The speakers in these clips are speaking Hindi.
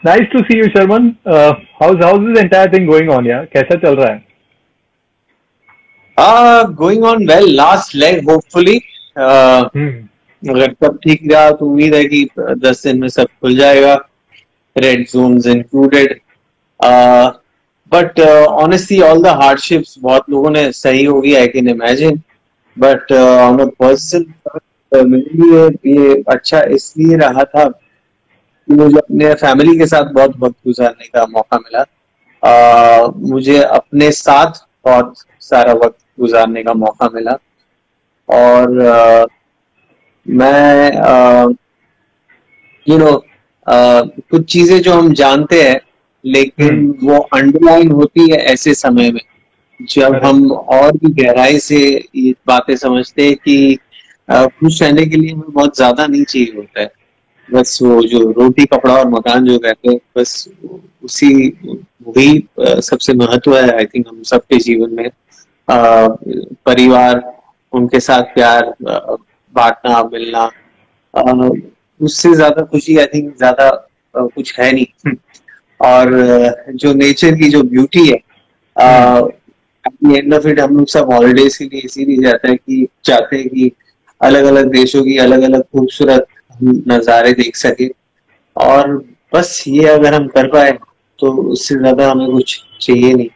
Nice to see you, Sharman. How's this entire thing going on, यार? कैसा चल रहा है? Going on well, last leg hopefully. Hmm. अगर सब ठीक रहा तो उम्मीद है कि 10 दिन में सब खुल जाएगा, red zones included. But honestly all the hardships बहुत लोगों ने सही होगी, I can imagine. But on a person मेरे लिए ये अच्छा इसलिए रहा था कि मुझे अपने फैमिली के साथ बहुत वक्त गुजारने का मौका मिला। मुझे अपने साथ बहुत सारा वक्त गुजारने का मौका मिला। और मैं यू नो कुछ चीजें जो हम जानते हैं लेकिन हम्म. वो अंडरलाइन होती है ऐसे समय में जब Correct. हम और भी गहराई से ये बातें समझते हैं कि खुश रहने के लिए हमें बहुत ज्यादा नहीं चाहिए होता है। बस वो जो रोटी कपड़ा और मकान जो कहते हैं, बस उसी वही सबसे महत्व है आई थिंक हम सबके जीवन में। परिवार, उनके साथ प्यार बांटना, मिलना, अ, उससे ज्यादा खुशी आई थिंक ज्यादा कुछ है नहीं। और जो नेचर की जो ब्यूटी है, हम्म. एंड ऑफ इट हम लोग सब हॉलीडेज के लिए इसीलिए जाते हैं कि चाहते हैं कि अलग अलग देशों की अलग अलग खूबसूरत नज़ारे देख सके। और बस ये अगर हम कर पाए तो उससे ज्यादा हमें कुछ चाहिए नहीं।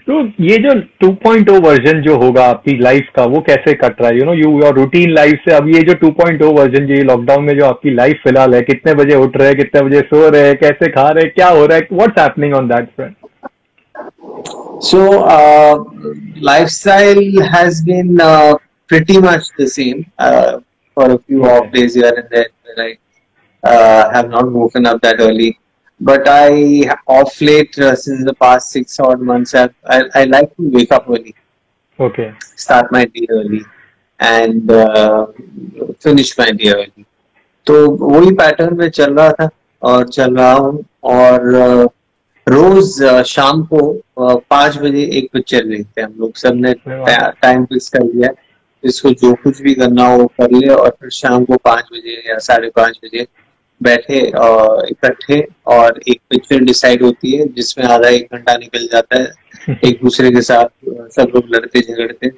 तो ये जो 2.0 वर्जन जो होगा आपकी लाइफ का, वो कैसे कट रहा है? योर रूटीन लाइफ से अब ये जो 2.0 वर्जन, जो ये लॉकडाउन में जो आपकी लाइफ फिलहाल है, कितने बजे उठ रहे हैं, कितने बजे सो रहे हैं, कैसे खा रहे हैं, क्या हो रहा है, what's happening on that front? So, lifestyle has been pretty much the same for a few off okay. days here and there when I have not woken up that early. But off late, since the past 6 odd months, I like to wake up early, okay. start my day early, and finish my day early. तो वही पैटर्न में चल रहा था और चल रहा हूँ। और रोज शाम को 5 बजे एक पिक्चर देखते हैं हम लोग। सबने टाइम फिक्स कर लिया है, इसको जो कुछ भी करना हो कर ले, और फिर शाम को 5 बजे या 5:30 बजे बैठे इकट्ठे, और एक पिक्चर डिसाइड होती है जिसमें आधा एक घंटा निकल जाता है एक दूसरे के साथ। सब लोग लड़ते झगड़ते,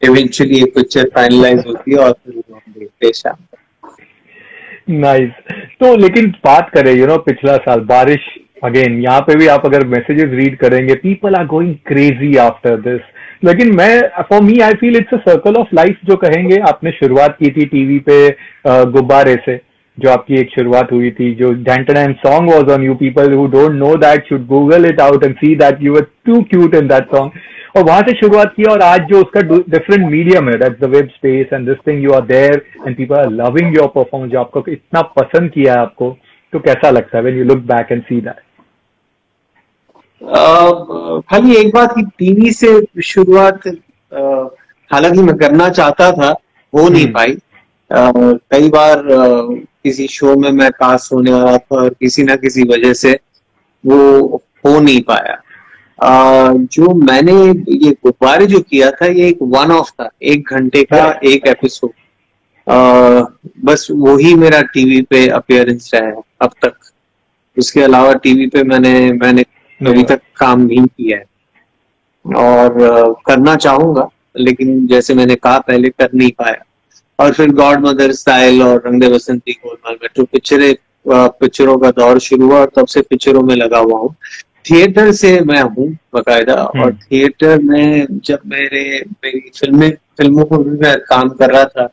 इवेंचुअली एक पिक्चर फाइनलाइज होती है और फिर वो हम देखते हैं शाम को। नाइस. तो लेकिन बात करें, पिछला साल बारिश, अगेन यहाँ पे भी आप अगर मैसेजेस रीड करेंगे, people are going crazy after this. लेकिन मैं, for me I feel it's a circle of life जो कहेंगे. आपने शुरुआत की थी टीवी पे गुब्बारे से, जो आपकी एक शुरुआत हुई थी, जो Danton and song was on you. People who don't know that should google it out and see that you were too cute in that song. और वहां से शुरुआत की, और आज जो उसका डिफरेंट मीडियम है, that's the web space and this thing, you are there and people are loving your performance, जो आपको इतना पसंद किया है आपको. तो कैसा लगता है when you look back and see that? खाली एक बात की, टीवी से शुरुआत हालांकि मैं करना चाहता था, हो नहीं हम्म. पाई। कई बार किसी शो में मैं कास्ट होने वाला था और किसी ना किसी वजह से वो हो नहीं पाया। जो मैंने ये गुब्बारे जो किया था, ये एक वन ऑफ था, 1 घंटे का करेक्ट. एक एपिसोड। बस वही मेरा टीवी पे अपियरेंस रहा है अब तक। उसके अलावा टीवी पे मैंने मैंने अभी नेवर. तक काम नहीं किया है। और करना चाहूंगा, लेकिन जैसे मैंने कहा पहले कर नहीं पाया। और फिर गॉड मदर स्टाइल और रंग दे बसंती गोलमाल में तो पिक्चरों का दौर शुरू हुआ, और तब से पिक्चरों में लगा हुआ हूँ। थिएटर से मैं हूँ बकायदा, और हम्म. थिएटर में जब मेरी फिल्मों को भी मैं काम कर रहा था,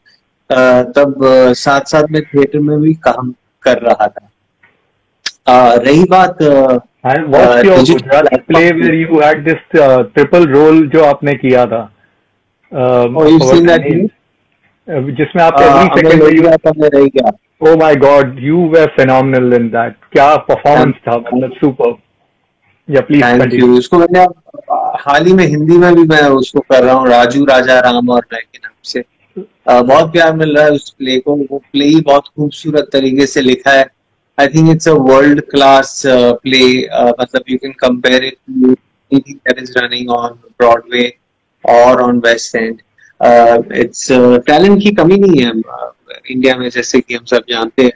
तब साथ साथ में थिएटर में भी काम कर रहा था। रही बात and what's your digital Gujarati play platform की। Where you had this triple role जो आपने किया था? और I you forgot seen the that name. जिसमें आप एवरी अमर सेकंड रह यू, गया था, मैं रह गया। Oh my god, you were phenomenal in that. क्या परफॉर्मेंस था, मतलब सुपर. या प्लीज थैंक यू। कंटिन्यू. उसको मैंने हाल ही में हिंदी में भी मैं उसको कर रहा हूँ, राजू राजा राम और मैं के नाम से। बहुत प्यार मिल रहा है उस प्ले को। वो प्ले ही बहुत खूबसूरत तरीके से लिखा है। I think it's a world class play. मतलब you can compare it to anything that is running on Broadway और on West End. It's talent की कमी नहीं है इंडिया में, जैसे कि हम सब जानते हैं।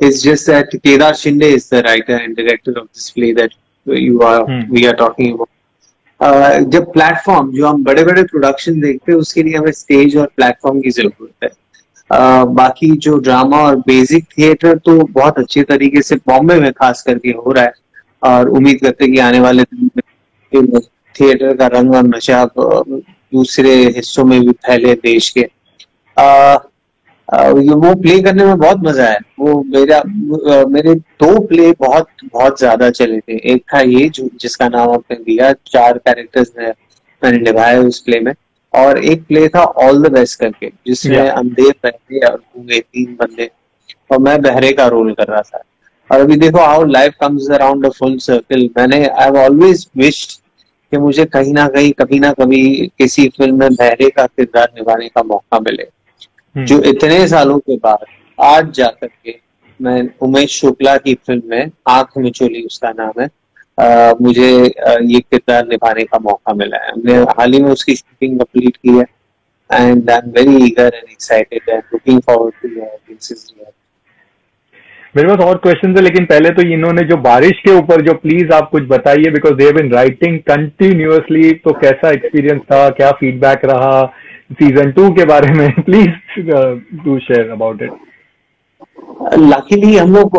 It's just that Kedar Shinde is the writer and director of this play that we are talking about. जब प्लेटफॉर्म, जो हम बड़े बड़े प्रोडक्शन देखते हैं, उसके लिए हमें स्टेज और प्लेटफॉर्म की जरूरत है. बाकी जो ड्रामा और बेसिक थिएटर तो बहुत अच्छे तरीके से बॉम्बे में खास करके हो रहा है, और उम्मीद करते हैं कि आने वाले दिन में थिएटर का रंग और नशा दूसरे हिस्सों में भी फैले देश के. वो प्ले करने में बहुत मजा आया. वो मेरे 2 प्ले बहुत बहुत ज्यादा चले थे. एक था ये जो जिसका नाम आपने दिया, 4 कैरेक्टर्स मैंने निभाए उस प्ले में, और एक प्ले था ऑल द बेस्ट करके, जिसमें अंधे बहरे और गूंगे 3 बंदे, और मैं बहरे का रोल कर रहा था. और अभी देखो how life comes around a full circle. I have always wished कि मुझे कहीं ना कहीं कभी ना कभी किसी फिल्म में बहरे का किरदार निभाने का मौका मिले. जो इतने सालों के बाद आज जाकर के मैं उमेश शुक्ला की फिल्म में आंख मिचोली उसका नाम है, मुझे ये किरदार निभाने का मौका मिला है. हमने हाल ही में उसकी शूटिंग कंप्लीट की है, and I am very eager and excited and looking forward to this. मेरे पास और क्वेश्चन है, लेकिन पहले तो इन्होंने जो बारिश के ऊपर जो, प्लीज आप कुछ बताइए, because they have been writing continuously. तो कैसा एक्सपीरियंस था, क्या फीडबैक रहा सीजन 2 के बारे में? Please do share about it. Luckily हम लोग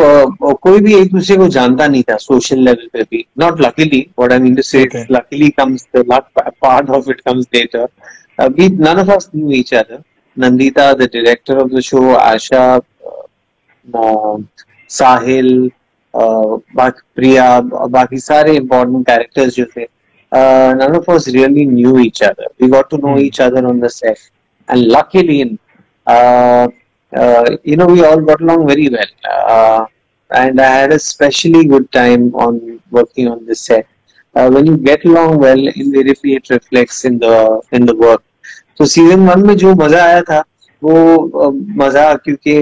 कोई भी एक दूसरे को जानता नहीं था सोशल लेवल पे भी. Not luckily, what I mean to say, luckily comes the part of it comes later. We none of us knew each other. Nandita, the director of the show, Asha, Sahil, Priya, बाकी सारे important characters जो थे, none of us really knew each other. We got to know each other on the set, and luckily, we all got along very well, and I had a especially good time on working on this set. When you get along well, invariably it reflects in the work. तो सीजन 1 में जो मजा आया था वो मजा क्योंकि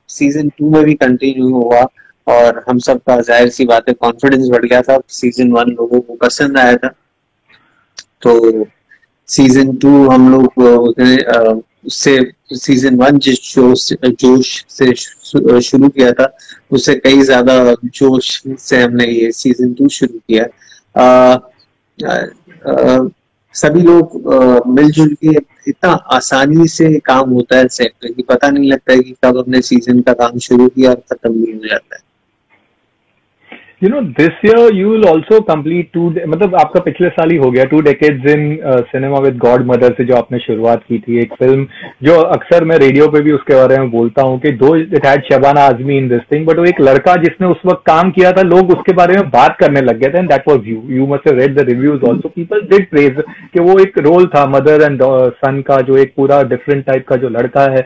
सीजन 2 में भी कंटिन्यू हुआ, और हम सब का जाहिर सी बात है कॉन्फिडेंस बढ़ गया था. सीजन 1 लोगों को पसंद आया था, तो सीजन 2 हम लोग उससे सीजन 1 जिस जोश से शुरू किया था, उससे कई ज्यादा जोश से हमने ये सीजन 2 शुरू किया. सभी लोग मिलजुल के, इतना आसानी से काम होता है सेट पे कि पता नहीं लगता है कि कब अपने सीजन का काम शुरू किया और खत्म भी हो जाता है. This year you will also complete 2, मतलब आपका पिछले साल ही हो गया 2 decades in cinema with Godmother से जो आपने शुरुआत की थी. एक फिल्म जो अक्सर मैं रेडियो पे भी उसके बारे में बोलता हूँ कि दो it had Shabana Azmi in this thing, but वो एक लड़का जिसने उस वक्त काम किया था, लोग उसके बारे में बात करने लग गए थे, and that was you must have read the reviews also. People did praise कि वो एक रोल था मदर एंड सन का, जो एक पूरा डिफरेंट टाइप का जो लड़का है.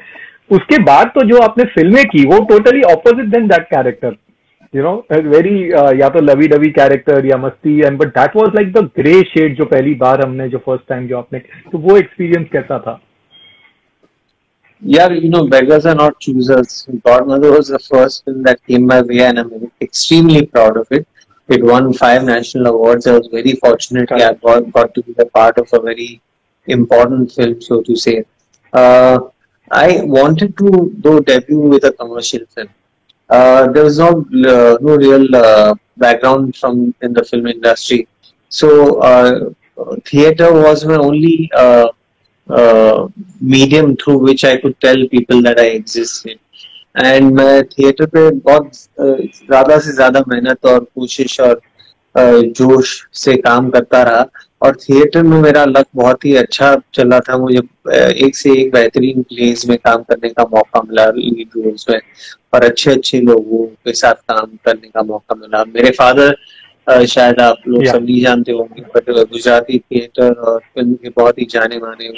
उसके बाद तो जो आपने फिल्में की वो totally opposite then that character. very या तो लवी डवी कैरेक्टर या मस्ती, and but that was like the grey shade जो पहली बार हमने जो फर्स्ट टाइम जो आपने, तो वो एक्सपीरियंस कैसा था? Yeah, beggars are not choosers. Godmother was the first film that came my way, and I'm extremely proud of it. It won 5 national awards. I was very fortunate that I got to be a part of a very important film, so to say. I wanted to though debut with a commercial film. There was no real background in the film industry, so theater was my only medium through which I could tell people that I existed. And मैं थिएटर पे बहुत ज्यादा से ज्यादा मेहनत और कोशिश और जोश से काम करता रहा, और थिएटर में मेरा लक बहुत ही अच्छा चला था. मुझे एक से एक बेहतरीन प्लेस में काम करने का मौका मिला, लीड रोल्स में, और अच्छे अच्छे लोगों के साथ काम करने का मौका मिला. मेरे फादर शायद आप लोग सब नहीं जानते होंगे, बट गुजराती थिएटर और फिल्म के बहुत ही जाने माने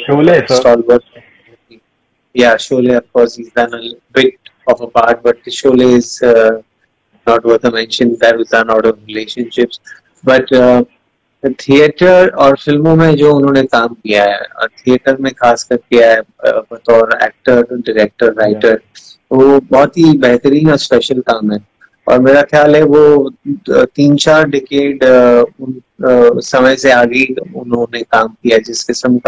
स्टॉलवर्थ. Sholay, of course, he's done a bit of a part, but Sholay is not worth a mention. That was done out of relationships. But theatre और फिल्मों में जो उन्होंने काम किया है, और थिएटर में खास कर किया है बतौर एक्टर, डायरेक्टर, राइटर, वो बहुत ही बेहतरीन और स्पेशल काम है. और मेरा ख्याल है वो 3-4 डिकेड समय से आगे उन्होंने काम किया, जिस किस्म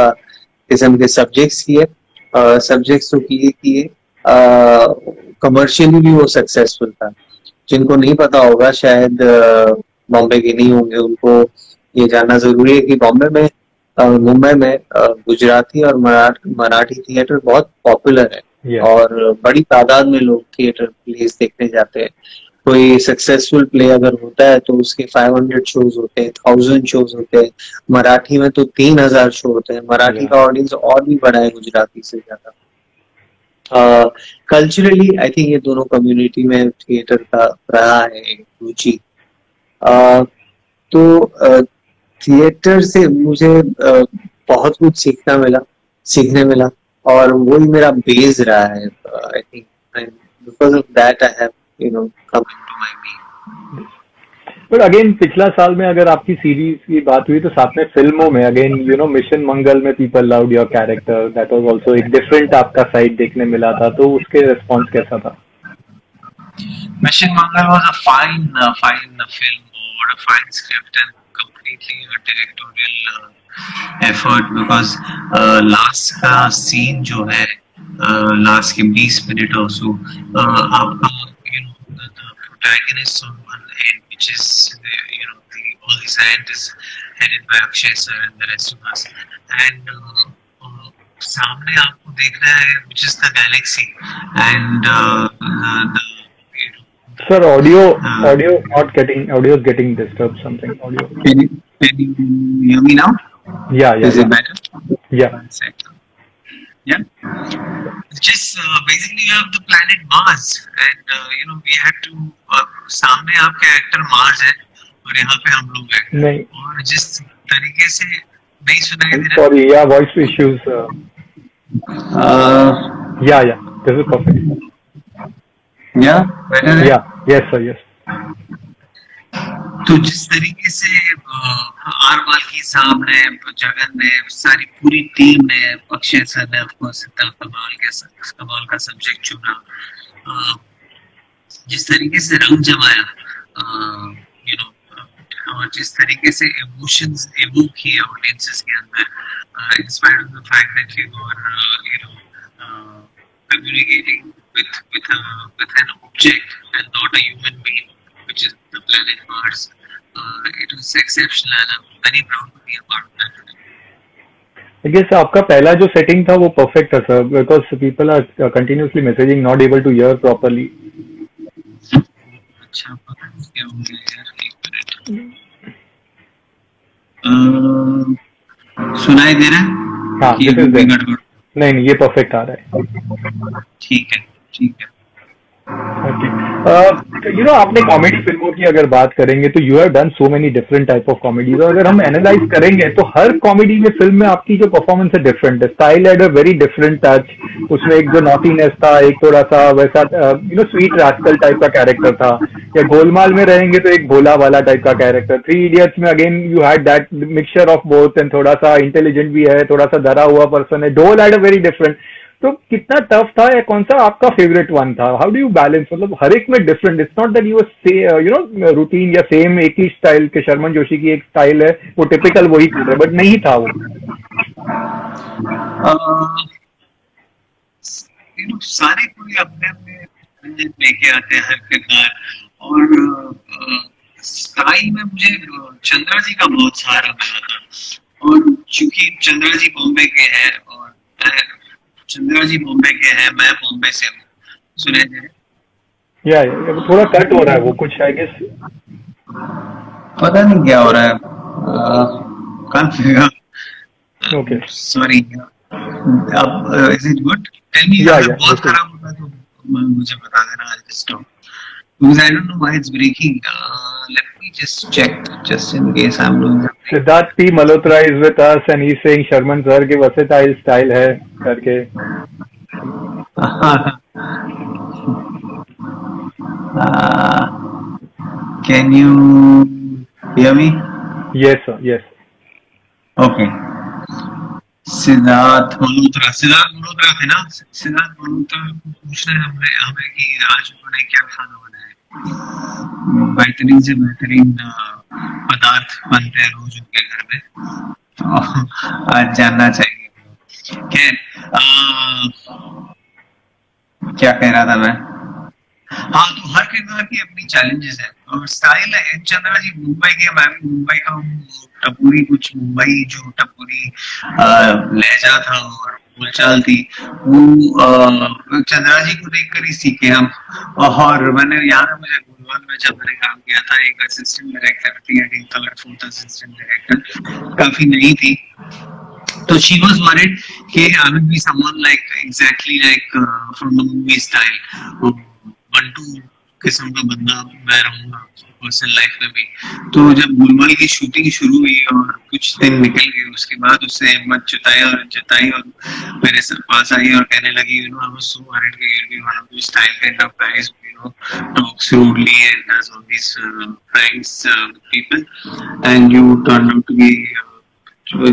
के सब्जेक्ट्स किए, सब्जेक्ट्स तो किए कमर्शियली भी वो सक्सेसफुल था। जिनको नहीं पता होगा शायद बॉम्बे के नहीं होंगे, उनको ये जानना जरूरी है कि बॉम्बे में मुंबई में गुजराती और मराठी थिएटर बहुत पॉपुलर है। Yeah. और बड़ी तादाद में लोग थिएटर प्लेस देखने जाते हैं। कोई सक्सेसफुल प्ले अगर होता है तो उसके 500 शोज होते हैं, 1000 शोज होते हैं। मराठी में तो 3000 शो होते हैं। मराठी Yeah. का ऑडियंस और भी बड़ा है गुजराती से ज्यादा। कल्चरली आई थिंक ये दोनों कम्युनिटी में थिएटर का रहा है एक रुचि। तो थिएटर से मुझे बहुत कुछ सीखने मिला और वही मेरा बेस रहा है। I think because of that I have come into my being. But again पिछला साल में अगर आपकी सीरीज की बात हुई तो साथ में फिल्मों में अगेन मिशन मंगल में people loved your character, that was also एक डिफरेंट आपका साइड देखने मिला था, तो उसके रिस्पॉन्स कैसा था? Mission Mangal was a fine film or a fine script and completely a directorial effort because last का scene जो है last के 20 मिनट और so आपका the protagonist on one end which is all the scientists headed by Akshay sir and the rest of us and सामने आपको देखना है which is the galaxy and the Sir, audio is getting disturbed. Something audio. Can you hear me now? Yeah. Is it better? Yeah. One second. Yeah. Just basically you have the planet Mars, and we have to. सामने आपका एक्टर मार्स है और यहाँ पे हम लोग हैं। नहीं। और जिस तरीके से नहीं सुनाई दे रहा। Sorry, yeah, voice issues. Yeah. This is perfect. Yeah, better है? Yeah. Yes, sir. Yes. तो जिस तरीके से आरवाल की साहब ने, जगन ने, सारी पूरी टीम ने, अक्षय सर ने ऑफकोर्स कमाल का सब्जेक्ट चुना, जिस तरीके से रंग जमाया, और जिस तरीके से इमोशंस इवोक किए ऑडियंसेस के अंदर, in spite of the fact that you are communicating with an object and not a human being, which is the planet Mars. It was exceptional and I'm very proud to be a part of that. I guess आपका पहला जो सेटिंग था वो परफेक्ट था sir, because people are continuously messaging, not able to hear properly. अच्छा, पता नहीं क्या हो गया यार, एक मिनट। सुनाई दे रहा है? हाँ, ये भी गड़बड़। नहीं, ये परफेक्ट आ रहा है। ठीक है। आपने कॉमेडी फिल्मों की अगर बात करेंगे तो you have done so many different type of comedies, और अगर हम एनालाइज करेंगे तो हर कॉमेडी में फिल्म में आपकी जो परफॉर्मेंस है डिफरेंट है, style had a very different touch. उसमें एक जो नॉटीनेस था, एक थोड़ा सा वैसा स्वीट रास्कल टाइप का कैरेक्टर था, या गोलमाल में रहेंगे तो एक भोला वाला टाइप का कैरेक्टर, 3 इडियट्स में again you had that mixture of both, and थोड़ा सा इंटेलिजेंट भी है, थोड़ा सा डरा हुआ पर्सन है, ढोल हैड अ वेरी डिफरेंट। तो कितना टफ था, या कौन सा आपका फेवरेट वन था? How do you balance? मतलब हर एक में different, it's not that you routine या सेम एक ही स्टाइल के। शर्मन जोशी की एक स्टाइल है, वो टिपिकल वही कर रहे, बट नहीं था वो। सारे कोई अपने लेके आते हैं हर किरदार, और स्काई में मुझे चंद्रा जी का बहुत सहारा मिला था, और चूंकि चंद्रा जी बॉम्बे के हैं और मैं बॉम्बे से हूँ। सुने दे रहे? या थोड़ा कट हो रहा है वो कुछ, आई गेस पता नहीं क्या हो रहा है। Can't figure. Okay, sorry. अब is it good? Tell me. अगर बहुत खराब होगा तो मुझे बता देना। I just don't, because I don't know why it's breaking. Let me just check, just in case I'm doing something. Siddharth P. Malhotra is with us and he's saying Sharman sir के versatile style है करके। Can you hear me? Yes sir, yes. Okay. Siddharth Malhotra थे ना? सिद्धार्थ मल्होत्रा को पूछना है हमें कि आज उन्होंने क्या खाना बनाया। बेहतरीन से बेहतरीन पदार्थ बनते हैं रोज उनके घर में, तो आज जानना चाहिए। खैर, क्या कह रहा था मैं? हाँ, तो हर किरदार की अपनी चैलेंजेस है और स्टाइल है। चंद्रा जी मुंबई के, मैं भी मुंबई का हूँ। टपूरी, कुछ मुंबई जो टपूरी लहजा था और बोलचाल थी, वो चंद्रा जी को देख कर ही सीखे हम। और मैंने याद है मुझे गुलवान में जब मैंने काम किया था, एक असिस्टेंट डायरेक्टर थी, I think third fourth assistant director, काफी नई थी। So she was worried कि I will be someone like exactly like from the movie style, Bantu किस्म का बंदा मैं रहूंगा पर्सनल लाइफ में भी। तो जब गुलमाल की शूटिंग शुरू हुई और कुछ दिन निकल गए, उसके बाद उसने हिम्मत जताई और मेरे पास आई और कहने लगी, you know, I was so worried that you'll be one of those style kind of guys who, you know, talks rudely and has all these pranks with people, and you turned out to be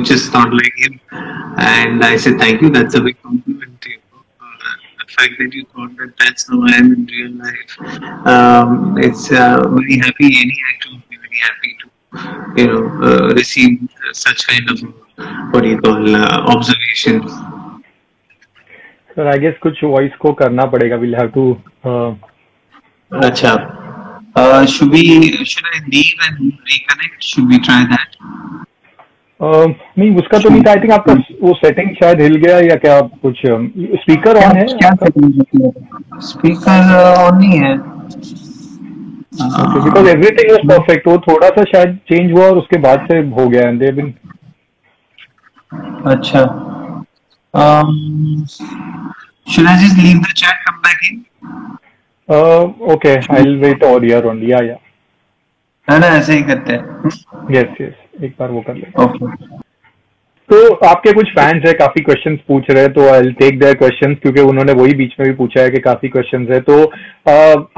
just not like him. And I said, thank you, that's a big compliment to you. The fact that you thought that that's how I am in real life. It's very happy, any actor would be very happy to, you know, receive such kind of, what do you call, observations. Sir I guess कुछ वॉइस को करना पड़ेगा, विल हैव टू अच्छा, should I leave and reconnect? Should we try that? नहीं उसका तो नहीं था। आई थिंक आपका वो सेटिंग शायद हिल गया या क्या, कुछ स्पीकर ऑन है? क्या स्पीकर ऑन नहीं है? Because everything is perfect. वो थोड़ा सा शायद चेंज हुआ और उसके बाद से हो गया। एंड दे बीन अच्छा, should I just leave the chat, come back in? Okay, I will wait और हियर ओनली। या है ना, ऐसे ही करते हैं। यस यस, एक बार वो कर लेते हैं। ओके, तो आपके कुछ फैंस है, काफी क्वेश्चंस पूछ रहे हैं, तो I will take their questions, क्योंकि उन्होंने वही बीच में भी पूछा है कि काफी क्वेश्चंस है। तो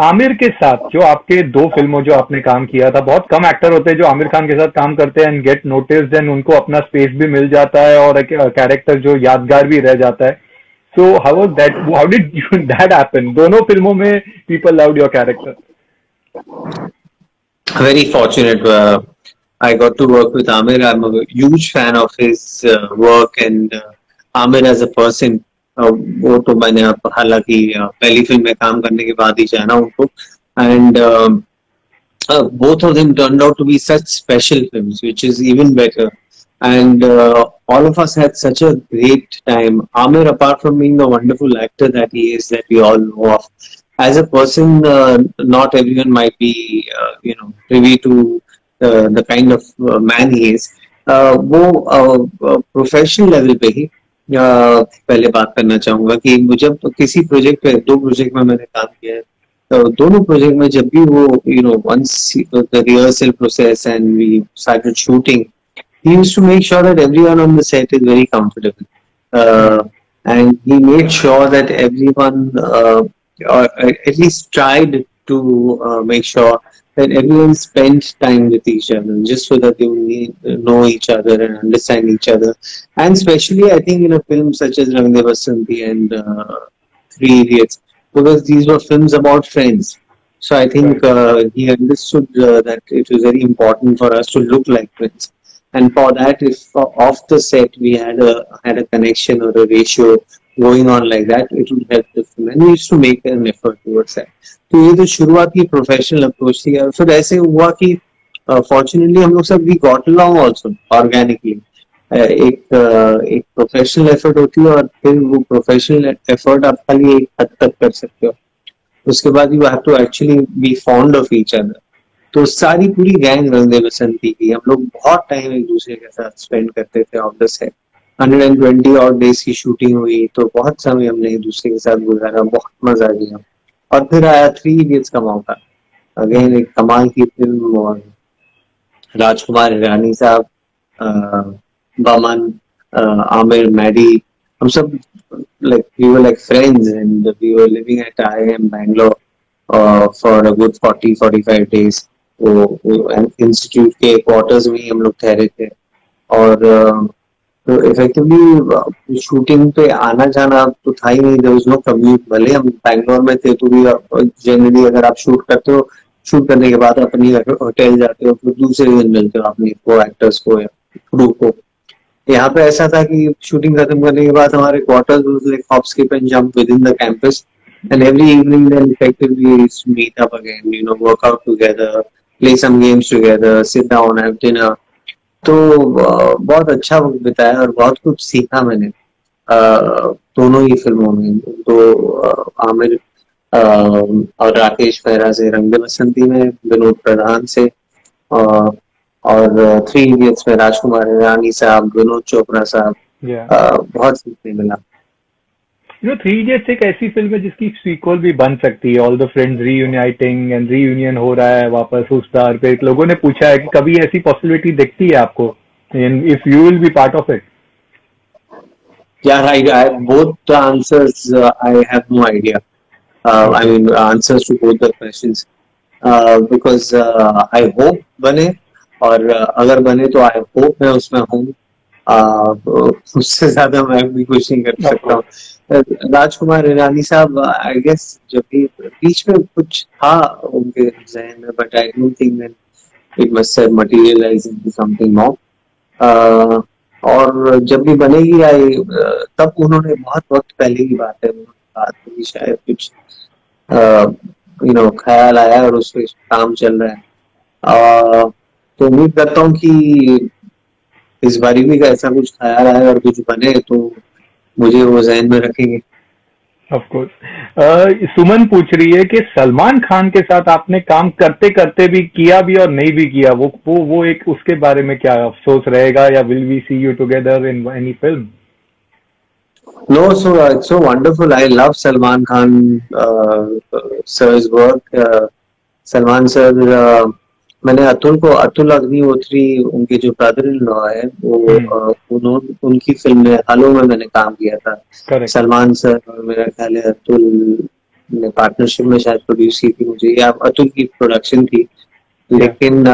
आमिर के साथ जो आपके 2 फिल्मों जो आपने काम किया था, बहुत कम एक्टर होते हैं जो आमिर खान के साथ काम करते हैं एंड गेट नोटिस्ड, एंड उनको अपना स्पेस भी मिल जाता है और एक कैरेक्टर जो यादगार भी रह जाता है। So how did that happen? दोनों फिल्मों में people loved your character. Very fortunate. I got to work with Amir. I'm a huge fan of his work and Amir as a person. वो तो मैंने हालांकि पहली फिल्म में काम करने के बाद ही जाना उनको, and both of them turned out to be such special films, which is even better. And all of us had such a great time. Amir, apart from being the wonderful actor that he is, that we all know of, as a person, not everyone might be, you know, privy to the kind of man he is. वो प्रोफेशनल लेवल पे ही पहले बात करना चाहूंगा कि मुझे किसी प्रोजेक्ट पे, 2 प्रोजेक्ट में मैंने काम किया है, तो दोनों प्रोजेक्ट में जब भी वो, you know, once the rehearsal process and we started shooting, he used to make sure that everyone on the set is very comfortable, and he made sure that everyone or at least tried to make sure that everyone spent time with each other, just so that they would know each other and understand each other. And especially, I think, in a film such as Rang De Basanti and Three Idiots, because these were films about friends. So I think he understood that it was very important for us to look like friends. And for that, if off the set we had a connection or a ratio going on like that, it would help the film. And we used to make an effort towards that. तो ये तो शुरुआत की प्रोफेशनल अप्रोच थी। और फिर ऐसे हुआ कि फॉर्चुनेटली हम लोग सब we got along also organically. एक प्रोफेशनल एफर्ट होती है और फिर वो प्रोफेशनल एफर्ट आप खाली एक हद तक कर सकते हो, उसके बाद you have to actually be fond of each other. तो सारी पूरी गैंग रंग दे बसंती की हम लोग बहुत टाइम एक दूसरे के साथ स्पेंड करते थे ऑफ द सेट। 120 और डेज की शूटिंग हुई, तो बहुत समय हमने एक दूसरे के साथ गुजारा, बहुत मजा लिया। और फिर आया 3 इडियट्स का मौका, अगेन एक कमाल की फिल्म, और राजकुमार हिरानी साहब, बमन, आमिर, मैडी, हम सब like we were like friends, and we were living at IIM Bangalore for a good 40-45 days. वो इंस्टीट्यूट के क्वार्टर्स में ही हम लोग ठहरे थे, और तो इफेक्टिवली शूटिंग पे आना जाना तो था ही नहीं, देयर वाज नो कम्यूट। भले हम बैंगलोर में थे तो भी जनरली अगर आप शूट करते हो, शूट करने के बाद अपनी होटल जाते हो, फिर दूसरे दिन मिलते हो अपने को एक्टर्स को या क्रू को। यहाँ पे ऐसा था कि शूटिंग खत्म करने के बाद हमारे quarters like hop skip and jump with in the campus, and every evening then effectively we used to meet up again, you know, work out together, play some games together, sit down, have dinner. तो बहुत अच्छा वक्त बिताया और बहुत कुछ सीखा मैंने दोनों ही फिल्मों में। तो आमिर और राकेश मेहरा से रंग दे बसंती में, विनोद प्रधान से, और थ्री इडियट्स में राजकुमार हिरानी साहब, विनोद चोपड़ा साहब, बहुत सीखने मिला। You know, थ्री इडियट्स एक ऐसी फिल्म है जिसकी सीक्वल भी बन सकती है। All the friends reuniting and reunion हो रहा है वापस उस स्टार पे। लोगों ने पूछा है कि कभी ऐसी पॉसिबिलिटी दिखती है आपको, if you will be part of it? Yeah, I both the answers I have no idea. I mean answers to both the questions. Because I hope बने, और अगर बने तो I hope मैं उसमें हूँ। उससे ज्यादा मैं भी कुछ नहीं कर सकता हूँ। राजकुमार हिरानी साहब आई गेस जब भी बीच में कुछ था उनके जहन में, but I don't think that it must have materialised into something more. और जब भी बनेगी आई तब उन्होंने बहुत वक्त पहले की बात है, उन्होंने कहा था कि शायद कुछ यू नो ख्याल आया और उस पर काम चल रहा है। तो उम्मीद करता हूँ कि इस बारी भी ऐसा कुछ ख्याल आए और कुछ बने तो मुझे वो जहन में रखेंगे। Of course. सुमन पूछ रही है कि सलमान खान के साथ आपने काम करते करते भी किया भी और नहीं भी किया, वो एक उसके बारे में क्या अफसोस रहेगा, या will we see you together in any film? No, so it's so wonderful. I love Salman Khan sir's work. Salman sir, मैंने अतुल अग्निहोत्री उनके जो ब्रदर इन लॉ है वो उनकी फिल्म हलो में मैंने काम किया था। Correct. सलमान सर और मेरा ख्याल है अतुल ने पार्टनरशिप में शायद प्रोड्यूस की थी मुझे, या अतुल की प्रोडक्शन थी। लेकिन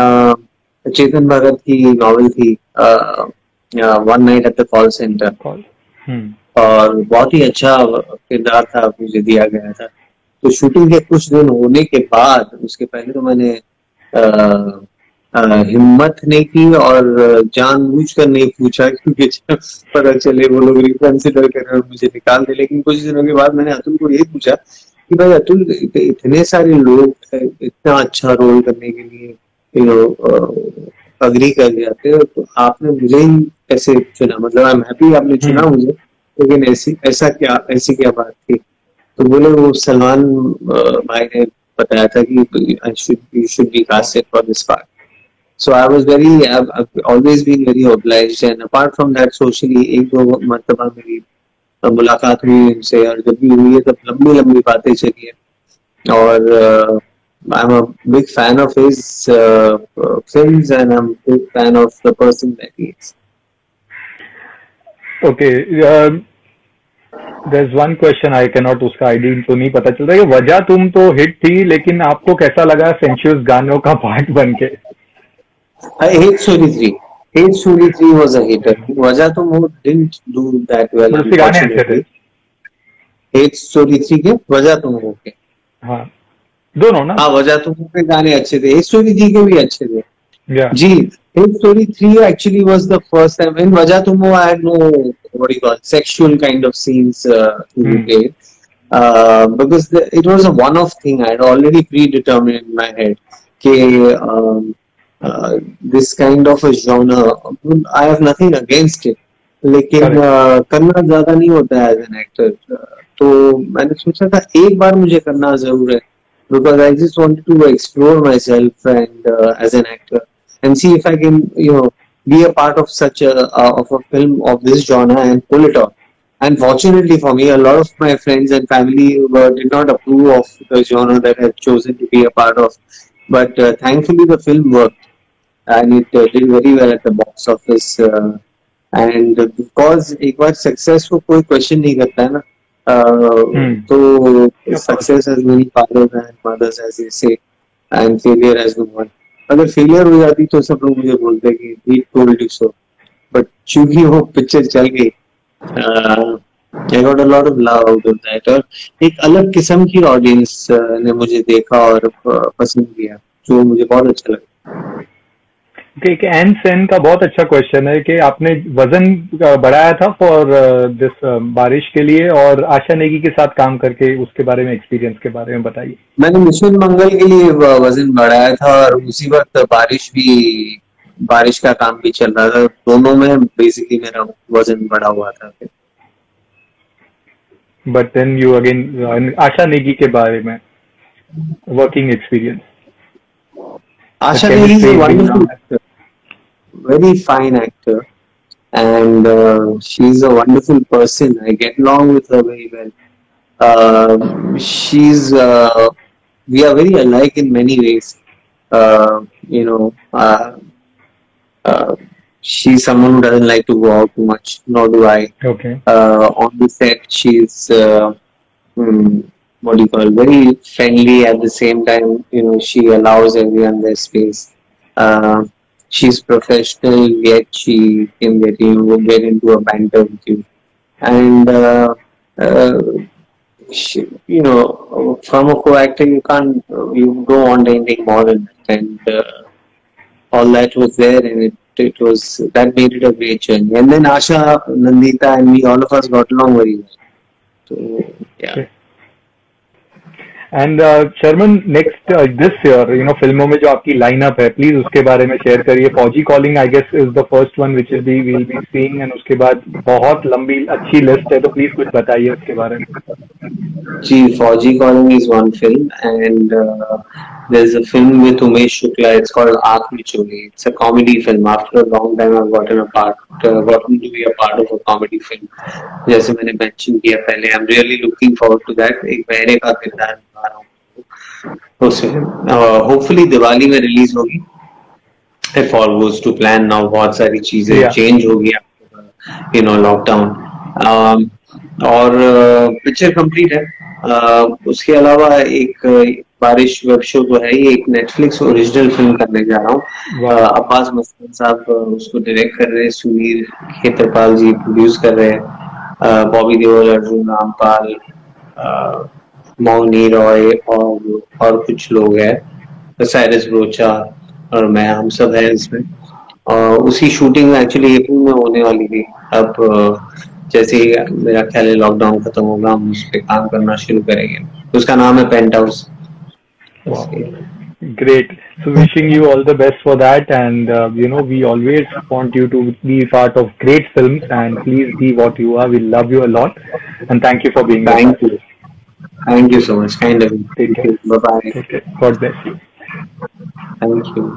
चेतन भगत की नॉवेल थी one night at the call centre, और बहुत ही अच्छा किरदार था मुझे दिया गया था। तो शूटिंग के कुछ दिन होने के बाद, उसके पहले तो मैंने हिम्मत नहीं की और जानबूझकर नहीं पूछा, क्योंकि पता चले वो लोग रिकंसिडर करें और मुझे निकाल दे। लेकिन कुछ दिनों के बाद मैंने अतुल को यही पूछा कि भाई अतुल, इतने सारे लोग इतना अच्छा रोल करने के लिए यू नो अग्री कर जाते हो, तो आपने मुझे ही कैसे चुना? मतलब आई एम हैप्पी आपने चुना मुझे, लेकिन ऐसी क्या बात थी? तो बोले वो सलमान भाई ने बताया था कि you should be casted for this part. So I've always been very obliged, and apart from that socially एक दो मर्तबा मेरी मुलाकात हुई इनसे, और जब भी हुई है तब लंबी बातें चली है। और I'm a big fan of his films, and I'm a big fan of the person that he is. Okay. There's one question I cannot, उसका आईडी तो नहीं पता चल रहा है। वजह तुम तो हिट थी, लेकिन आपको कैसा लगा सेंशुअस गानों का पार्ट बन के? Hate Story 3. Hate Story 3 was a hitter. वजह तुम didn't do that well, unfortunately. Hate Story 3 के वजह तुम हो के, हाँ दोनों ना, हाँ वजह तुम हो के गाने अच्छे थे, Hate Story 3 के भी अच्छे थे। जी, Hate Story 3 actually was the first time in वजह तुम हो I had no what do you call sexual kind of scenes to be played, because it was a one-off thing. I had already predetermined in my head this kind of a genre, I have nothing against it, लेकिन करना ज्यादा नहीं होता है as an actor। तो मैंने सोचा था एक बार मुझे करना जरूर है, because I just wanted to explore myself and as an actor and see if I can be a part of such a film of this genre and pull it off. And fortunately for me, a lot of my friends and family did not approve of the genre that I had chosen to be a part of, but thankfully the film worked and it did very well at the box office, and because एक बार success को कोई question नहीं करता है ना, तो success has many fathers and mothers as they say, and failure has no one. अगर फेलियर हो जाती तो सब लोग मुझे बोलते कि he told you so, but चूंकि वो पिक्चर चल गई, I got a lot of love out of that, और एक अलग किस्म की ऑडियंस ने मुझे देखा और पसंद किया, जो मुझे बहुत अच्छा लगा। एक एन सेन का बहुत अच्छा क्वेश्चन है कि आपने वजन बढ़ाया था फॉर दिस बारिश के लिए, और आशा नेगी के साथ काम करके उसके बारे में, एक्सपीरियंस के बारे में बताइए। मैंने मिशन मंगल के लिए वजन बढ़ाया था और उसी वक्त बारिश का काम भी चल रहा था, दोनों में बेसिकली मेरा वजन बढ़ा हुआ था। बट देन यू अगेन आशा नेगी के बारे में working experience, the Asha Negi is a chemistry big wonderful actor, very fine actor, and she's a wonderful person. I get along with her very well. She's We are very alike in many ways. Uh, you know, uh, uh, she's someone who doesn't like to go out too much, nor do I. Okay. On the set, she's what do you call, very friendly. At the same time, she allows everyone their space. Uh, she's professional, yet she can get into a banter with you. And uh, from a co-actor, you don't want anything more than that. And all that was there, and it was that made it a great journey. And then Asha, Nandita, and me, all of us got along very well. So yeah. Okay. And Sharman, next this year फिल्मों में जो आपकी लाइनअप है, प्लीज उसके बारे में शेयर करिए। Fauji calling I guess is the first one which will be seeing, एंड उसके बाद बहुत लंबी अच्छी लिस्ट है, तो प्लीज कुछ बताइए उसके बारे में। जी, फौजी calling is one film, and there's a film with Umesh Shukla. It's called Aankh Micholi. It's a comedy film. After a long time, I've gotten to be a part of a comedy film. जैसे मैंने mention किया पहले, I'm really looking forward to that. एक बहरे का किरदार निभा रहा हूँ उस film. Hopefully दिवाली में रिलीज होगी, if all goes to plan. Now बहुत सारी चीजें change हो गई, लॉकडाउन, और पिक्चर कंप्लीट है। उसके अलावा एक बारिश वेब शो तो है ही, एक नेटफ्लिक्स ओरिजिनल फिल्म करने जा रहा हूँ। अब्बास मस्तान साहब उसको डायरेक्ट कर रहे हैं, सुनील खेत्रपाल जी प्रोड्यूस कर रहे हैं, बॉबी देओल, अर्जुन रामपाल, मौनी रॉय और कुछ लोग हैं, साइरस ब्रोचा और मैं, हम सब हैं इसमें। उसकी शूटिंग एक्चुअली अप्रैल में होने वाली थी। अब जैसे ही मेरा ख्याल है लॉकडाउन खत्म होगा, हम उस पर काम करना शुरू करेंगे। उसका नाम है paint house. Great. So wishing you all the best for that, and we always want you to be part of great films, and please be what you are. We love you a lot, and thank you for being here. Thank you. Thank you so much. Kind of you. Take care. Bye bye. Take care. God bless you. Thank you.